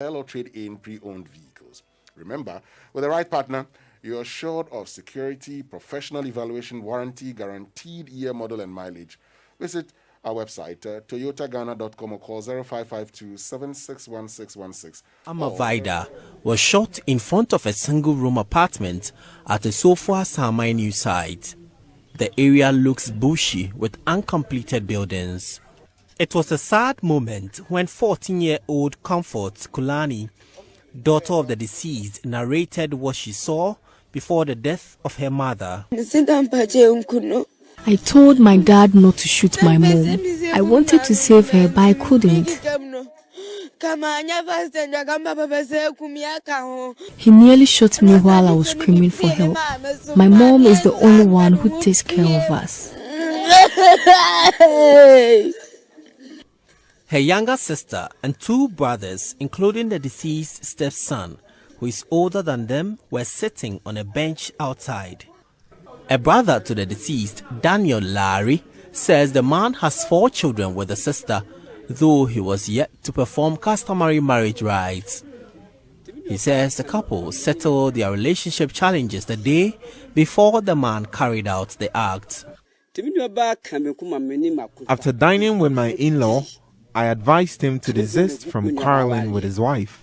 sell or trade in pre-owned vehicles. Remember, with the right partner, you're assured of security, professional evaluation, warranty, guaranteed year, model, and mileage. Visit our website, toyotaghana.com, or call 0552 761616. Amavida was shot in front of a single-room apartment at the Sofua Samai new site. The area looks bushy with uncompleted buildings. It was a sad moment when 14-year-old Comfort Kulani, daughter of the deceased, narrated what she saw before the death of her mother. I told my dad not to shoot my mom. I wanted to save her, but I couldn't. He nearly shot me while I was screaming for help. My mom is the only one who takes care of us. Her younger sister and two brothers, including the deceased stepson, who is older than them, were sitting on a bench outside. A brother to the deceased, Daniel Larry, says the man has 4 children with the sister, though he was yet to perform customary marriage rites. He says the couple settled their relationship challenges the day before the man carried out the act. After dining with my in-law, I advised him to desist from quarreling with his wife.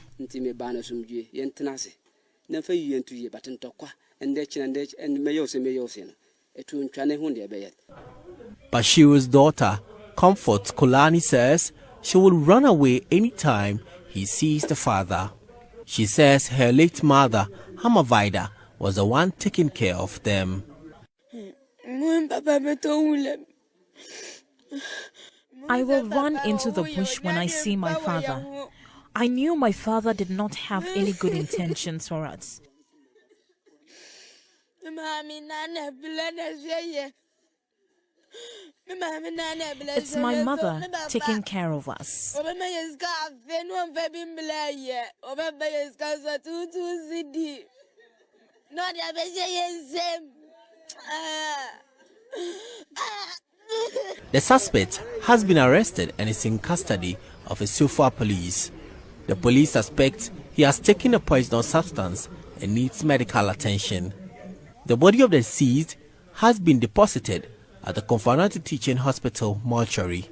Bashiru's daughter, Comfort Kulani, says she will run away anytime he sees the father. She says her late mother, Hamavida, was the one taking care of them. I will run into the bush when I see my father. I knew my father did not have any good intentions for us. It's my mother taking care of us. The suspect has been arrested and is in custody of the Sofua police. The police suspect he has taken a poisonous substance and needs medical attention. The body of the deceased has been deposited at the Konfanati Teaching Hospital mortuary.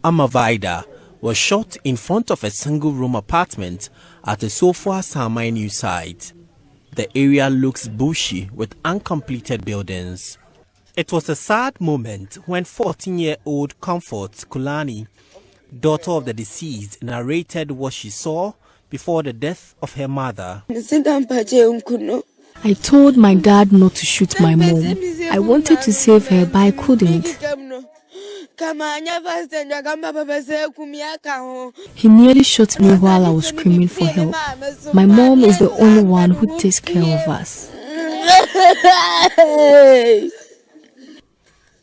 Amavida was shot in front of a single-room apartment at the Sofua Samai new site. The area looks bushy with uncompleted buildings. It was a sad moment when 14-year-old Comfort Kulani, daughter of the deceased, narrated what she saw before the death of her mother. I told my dad not to shoot my mom. I wanted to save her, but I couldn't. He nearly shot me while I was screaming for help. My mom is the only one who takes care of us.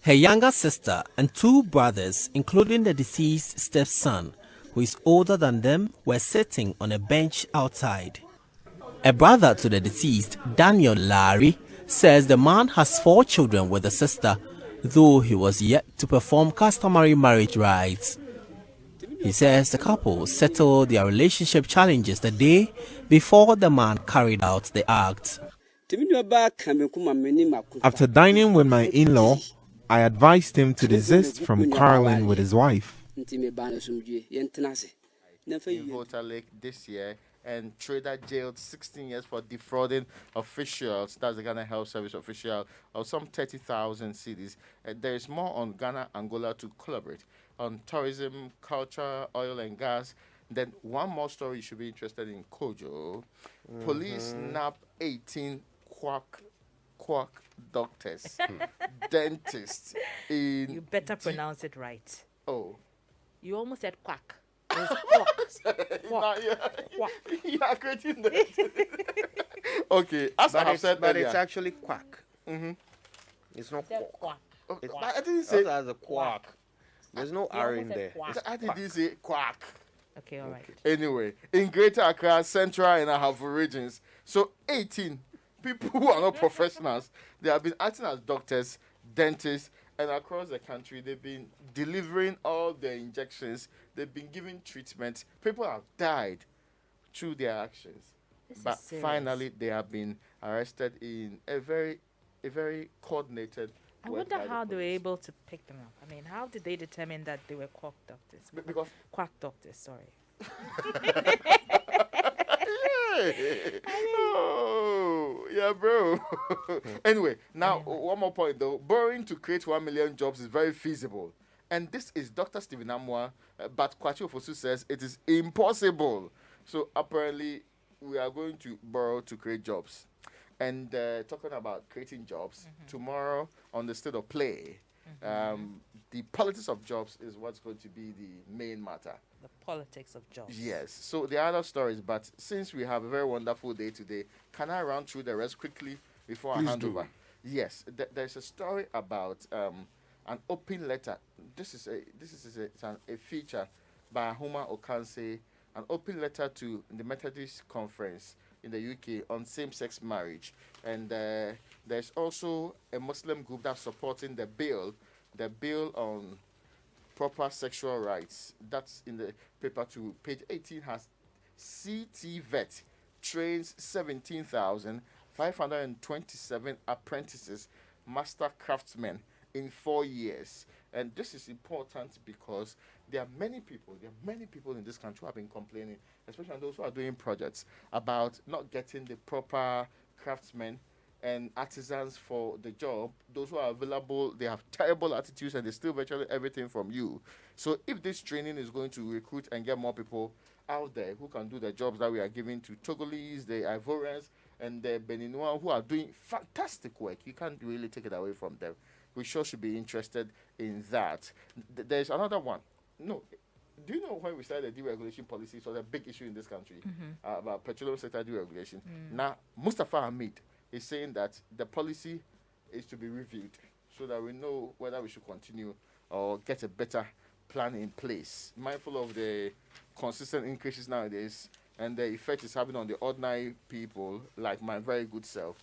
Her younger sister and 2 brothers, including the deceased stepson, who is older than them, were sitting on a bench outside. A brother to the deceased, Daniel Larry, says the man has 4 children with the sister, though he was yet to perform customary marriage rites. He says the couple settled their relationship challenges the day before the man carried out the act. After dining with my in-law, I advised him to desist from quarreling with his wife. In Volta Lake this year, and trader jailed 16 years for defrauding officials, that's the Ghana Health Service official, of some 30,000 cedis. There is more on Ghana Angola to collaborate on tourism, culture, oil and gas. Then one more story you should be interested in, Kojo. Police nab 18 quack doctors, dentists in... You better pronounce it right. Oh. You almost said quack. Yeah, creating that. Okay, as I have said, but it's actually quack. It's not quack. It's, I didn't say as a quack. There's no R in there. I didn't say quack. Okay, all right. Anyway, in Greater Accra, Central and Ahafo regions, so 18 people who are not professionals, they have been acting as doctors, dentists, and across the country, they've been delivering all the injections, they've been giving treatment. People have died through their actions. This But is serious. finally, they have been arrested in a very coordinated I work wonder by the how they were police. able to pick them up. I mean, how did they determine that they were quack doctors? Because Quack doctors, sorry. oh, yeah, bro. Anyway, now one more point though. Borrowing to create 1 million jobs is very feasible. And this is Dr. Stephen Amwa, but Kwachi Ofosu says it is impossible. So apparently, we are going to borrow to create jobs. And talking about creating jobs, tomorrow on the State of Play, the politics of jobs is what's going to be the main matter. The politics of jobs. Yes. So there are other stories, but since we have a very wonderful day today, can I run through the rest quickly before I Please hand do. over? Yes. There's a story about an open letter. This is a feature by Ahuma Okanse, an open letter to the Methodist Conference in the UK on same-sex marriage, and there's also a Muslim group that's supporting the bill on proper sexual rights. That's in the paper too. Page 18 has CT Vet trains 17,527 apprentices, master craftsmen in 4 years. And this is important because there are many people in this country who have been complaining, especially those who are doing projects, about not getting the proper craftsmen and artisans for the job. Those who are available, they have terrible attitudes and they steal virtually everything from you. So if this training is going to recruit and get more people out there who can do the jobs that we are giving to Togolese, the Ivorians, and the Beninois who are doing fantastic work, you can't really take it away from them. We sure should be interested in that. There's another one. No, do you know when we started the deregulation policy? It was a big issue in this country about petroleum sector deregulation. Now, Mustafa Hamid is saying that the policy is to be reviewed so that we know whether we should continue or get a better plan in place, mindful of the consistent increases nowadays and the effect it's having on the ordinary people like my very good self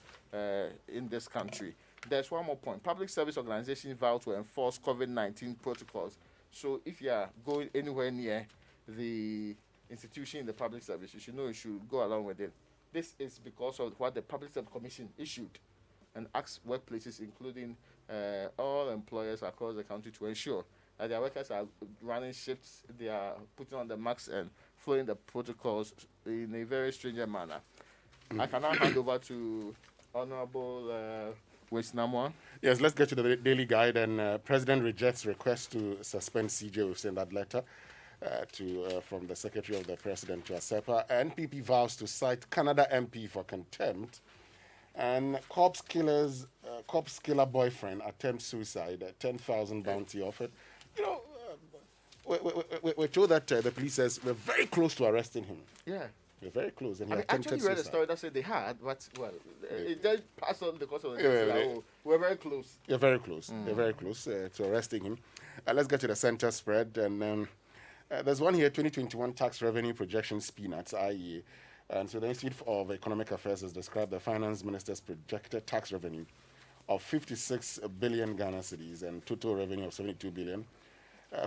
in this country. There's one more point. Public service organizations vow to enforce COVID-19 protocols. So if you are going anywhere near the institution in the public service, you should know you should go along with it. This is because of what the Public Service Commission issued and asked workplaces, including all employers across the country, to ensure that their workers are running shifts, they are putting on the masks and following the protocols in a very stringent manner. I can now hand over to Honorable Wisnamwa. Yes, let's get to the daily guide. And President rejects request to suspend CJ. We've sent that letter from the Secretary of the President to ASEPA. NPP vows to cite Canada MP for contempt. And corpse killer boyfriend attempts suicide. 10,000 bounty offered. You know, we're told that the police says we're very close to arresting him. Yeah. We're very close, and he I attempted actually read a suicide. story that said they had, but, well, it just passed on the course of the Yeah, day. We're very close. They're very close. They're very close to arresting him. Let's get to the center spread. And there's one here, 2021 tax revenue projections, peanuts, IEA. And so the Institute of Economic Affairs has described the finance minister's projected tax revenue of 56 billion Ghana cedis and total revenue of 72 billion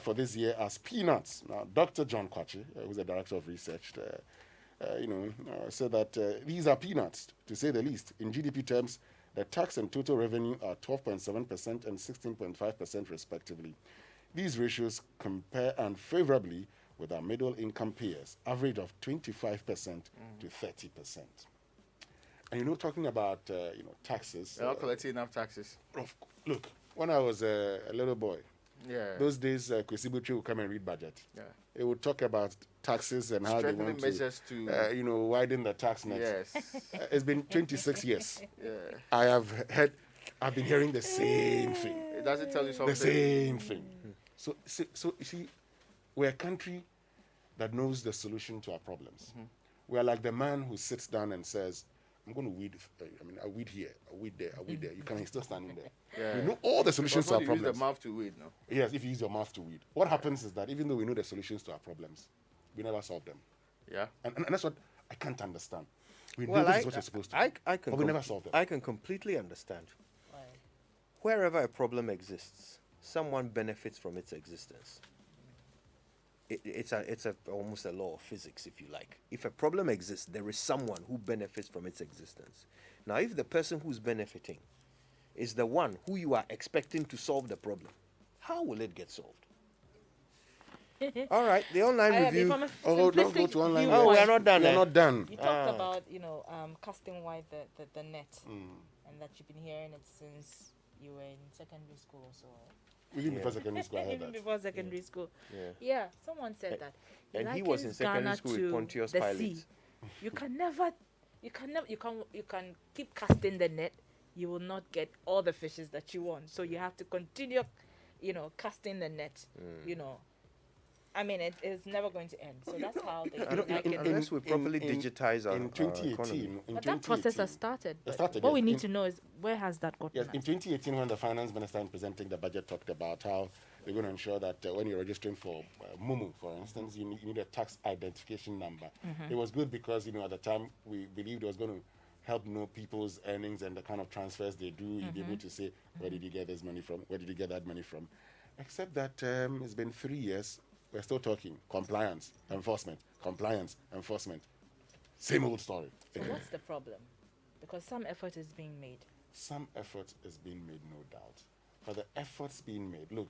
for this year as peanuts. Now, Dr. John Kwachi, who's the director of research, said that these are peanuts, to say the least. In GDP terms, the tax and total revenue are 12.7% and 16.5% respectively. These ratios compare unfavorably with our middle-income peers, average of 25% to 30%. And talking about taxes. They're not collecting enough taxes. Look, when I was a little boy, Yeah. those days, Kwesi Butchie would come and read budget. Yeah. It would talk about taxes and how they Strengthening want measures to widen the tax net. yes. It's been 26 years. Yeah. I've been hearing the same thing. Does it tell you something? The same thing. So you see, we're a country that knows the solution to our problems. We're like the man who sits down and says, I'm going to weed. I weed here, I weed there, I weed there. He's still standing there. Yeah. We know all the solutions to our You use problems. the mouth to weed, no? Yes, if you use your mouth to weed. What happens is that even though we know the solutions to our problems, we never solve them. Yeah. And that's what I can't understand. We Well, know this is what you're supposed to do, I can but we never solve them. I can completely understand. Wherever a problem exists, someone benefits from its existence. It's almost a law of physics, if you like. If a problem exists, there is someone who benefits from its existence. Now, if the person who's benefiting is the one who you are expecting to solve the problem, how will it get solved? All right, the online review. Oh, don't go to online. Oh, we are not done. We are eh? not done. You talked about, casting wide the net, and that you've been hearing it since you were in secondary school or so. Even before secondary school, I heard Even that. before secondary school. Yeah. Yeah, someone said that. And he was in likens secondary Ghana school with to Pontius the Pilate. sea. You can keep casting the net. You will not get all the fishes that you want. So you have to continue, casting the net. I mean, it is never going to end. So that's how they like it. Unless we properly digitize our in economy. 2018, But that process has started. It started, What yes. we need to know is where has that gotten Yes, us? in 2018, when the finance minister in presenting the budget talked about how they're going to ensure that when you're registering for Mumu, for instance, you need a tax identification number. It was good because, at the time, we believed it was going to help know people's earnings and the kind of transfers they do. You'll be able to say, where did you get this money from? Where did you get that money from? Except that it's been 3 years. We're still talking compliance, enforcement, compliance, enforcement. Same old story. So what's the problem? Because some effort is being made. Some effort is being made, no doubt. But the efforts being made, look,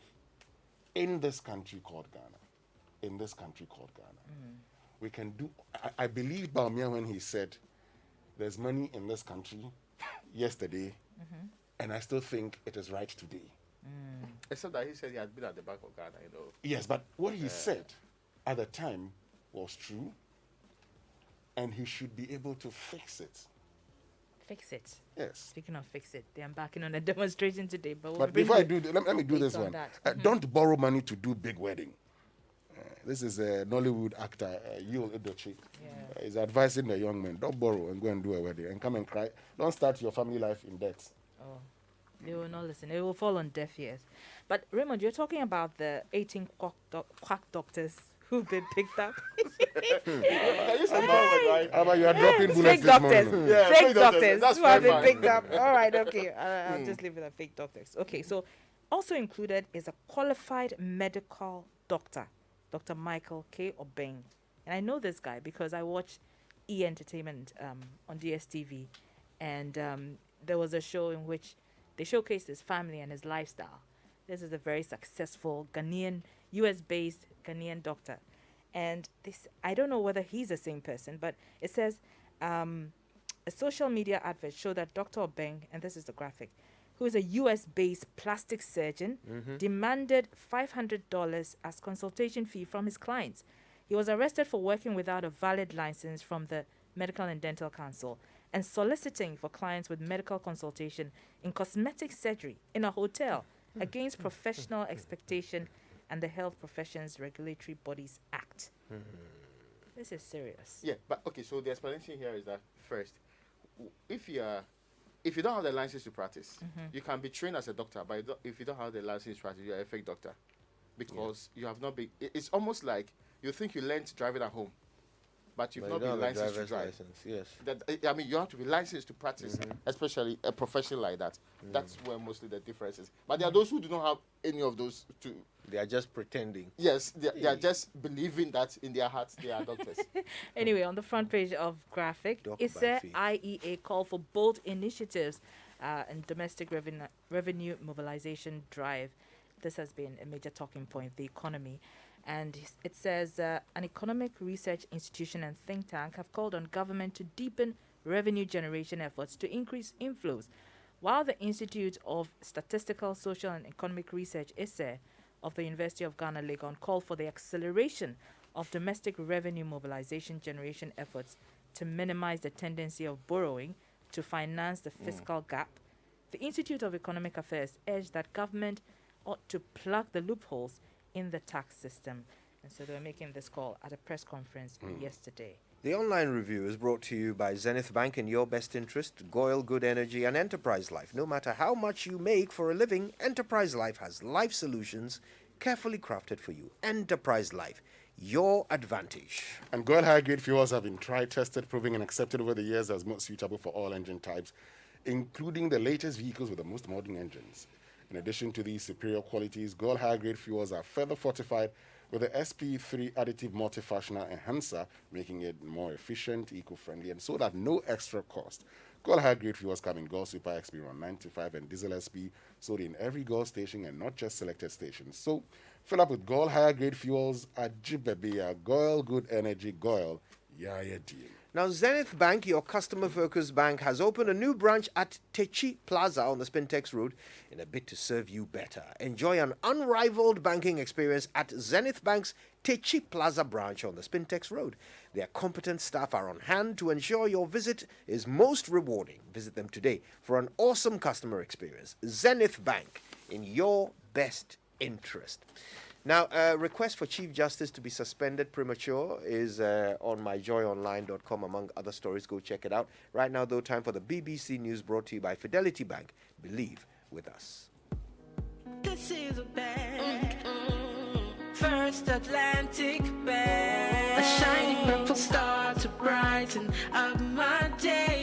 in this country called Ghana, we can do, I believe Baumia when he said, there's money in this country yesterday, and I still think it is right today. Except that he said he had been at the Bank of Ghana, Yes, but what he said at the time was true, and he should be able to fix it. Fix it. Yes. Speaking of fix it, they are embarking on a demonstration today. But before I do, let me do dates this on one. that. Don't borrow money to do big wedding. This is a Nollywood actor, Yul Edochie. He's advising the young men, don't borrow and go and do a wedding and come and cry. Don't start your family life in debt. Oh, they will not listen. They will fall on deaf ears. But Raymond, you're talking about the 18 quack doctors who've been picked up. How about you are dropping bullets Fake this doctors. morning? Yeah, Fake doctors That's who have been fine. picked up. All right, okay. I'll just leave it at fake doctors. Okay, so also included is a qualified medical doctor, Dr. Michael K. Obeng. And I know this guy because I watch E! Entertainment on DSTV. And there was a show in which they showcased his family and his lifestyle. This is a very successful Ghanaian, US-based Ghanaian doctor. And this, I don't know whether he's the same person, but it says a social media advert showed that Dr. Obeng, and this is the graphic, who is a US-based plastic surgeon, demanded $500 as consultation fee from his clients. He was arrested for working without a valid license from the Medical and Dental Council and soliciting for clients with medical consultation in cosmetic surgery in a hotel against professional expectation and the Health Professions Regulatory Bodies Act. This is serious. Yeah, but okay, so the explanation here is that first, if you don't have the license to practice, you can be trained as a doctor, but if you don't have the license to practice, you're a fake doctor. Because you have not been, it's almost like you think you learned driving at home, but you've not been licensed to drive. Yes. I mean, you have to be licensed to practice, especially a profession like that. That's where mostly the difference is. But there are those who do not have any of those two. They are just pretending. Yes, they are just believing that in their hearts they are doctors. Anyway, on the front page of graphic, Doc it by said faith. IEA call for bold initiatives and domestic revenue mobilization drive. This has been a major talking point, the economy. And it says an economic research institution and think tank have called on government to deepen revenue generation efforts to increase inflows, while the Institute of Statistical, Social and Economic Research, ISE, of the University of Ghana, Legon, called for the acceleration of domestic revenue mobilization generation efforts to minimize the tendency of borrowing to finance the fiscal gap. The Institute of Economic Affairs urged that government ought to plug the loopholes in the tax system. And so they were making this call at a press conference yesterday. The online review is brought to you by Zenith Bank in your best interest, Goyle Good Energy and Enterprise Life. No matter how much you make for a living, Enterprise Life has life solutions carefully crafted for you. Enterprise Life. your advantage. And Goil high grade fuels have been tried, tested, proven, and accepted over the years as most suitable for all engine types, including the latest vehicles with the most modern engines. In addition to these superior qualities, Goil high grade fuels are further fortified with the SP3 additive multifunctional enhancer, making it more efficient, eco-friendly, and so at no extra cost. Goil high grade fuels come in Goil Super XP 195 and Diesel SP, sold in every Goil station and not just selected stations. So fill up with Goil higher grade fuels at Jibebia, Goil Good Energy, Goil, Yaya Deal. Now, Zenith Bank, your customer-focused bank, has opened a new branch at Techi Plaza on the Spintex Road in a bid to serve you better. Enjoy an unrivaled banking experience at Zenith Bank's Techi Plaza branch on the Spintex Road. Their competent staff are on hand to ensure your visit is most rewarding. Visit them today for an awesome customer experience. Zenith Bank, in your best interest. Now, a request for Chief Justice to be suspended premature is on myjoyonline.com, among other stories. Go check it out. Right now, though, time for the BBC News brought to you by Fidelity Bank. Believe with us. This is a bank, First Atlantic Bank, a shining purple star to brighten up my day.